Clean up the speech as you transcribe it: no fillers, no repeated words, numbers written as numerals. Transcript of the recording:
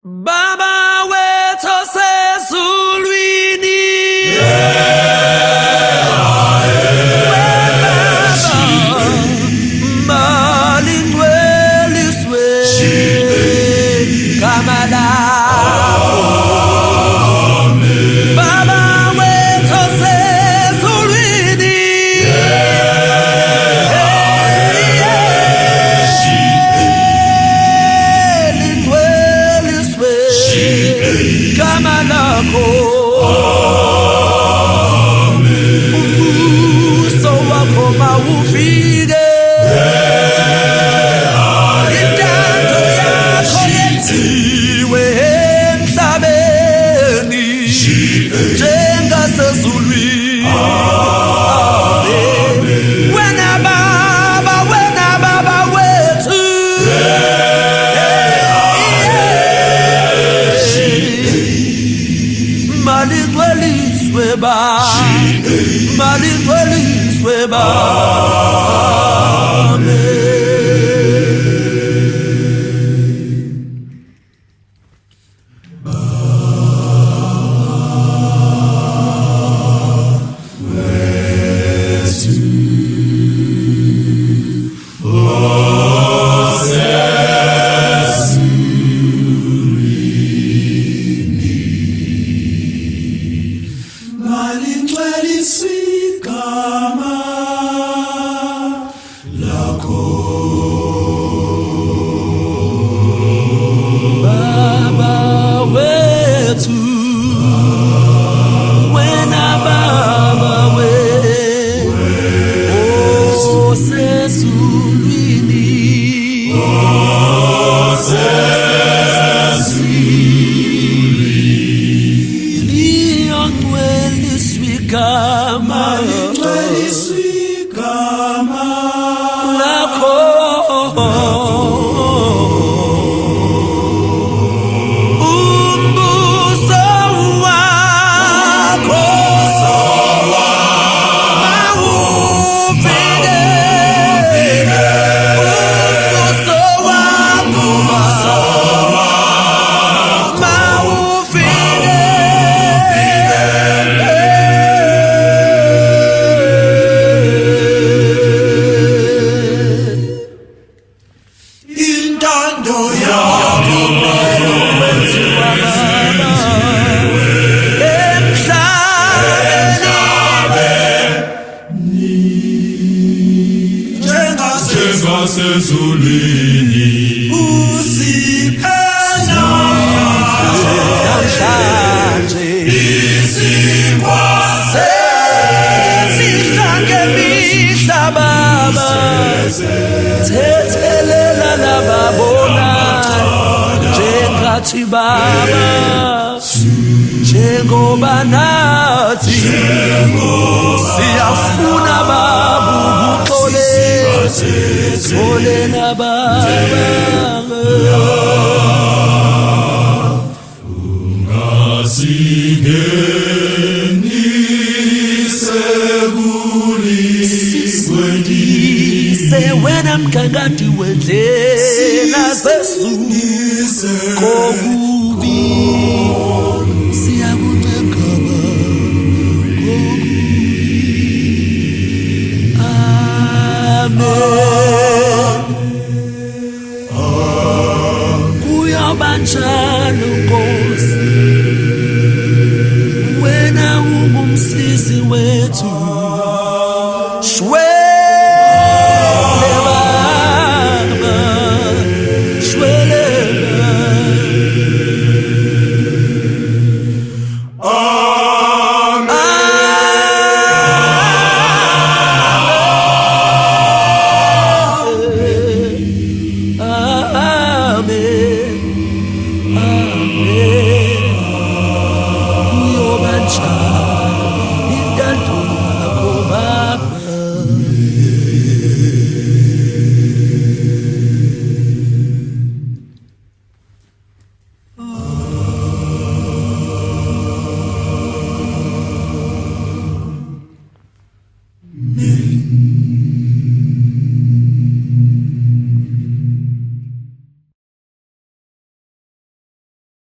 Baba wethu sezulwini malingcweliswe igama lakho. Baba wethu sezulwini igama lakho. Umbuso wakho mawufike, intando yakho yenziwe emhlabeni njengasezulwini. Wena Baba wethu, malingcweliswe malingcweliswe igama lakho. Baba wethu, wena Baba wethu osezulwini, liyongcweliswe igama Malingcweliswe igama lakho. Umbuso wakho mawufike, umbuso wakho intando yakho njengasezulwini usiphe namhlanje isinkwa sesihlange mihla Baba, thethelela lababonayo njengathi Baba, njengoba nathi siyafuna Baba ukuxole nababa. ungasingenise kulisweni Wena mgangadi wendlela zezulu kokubi, siyakunceka amen. Kuyobanjalo Nkosi, wena ungumsizi wethu.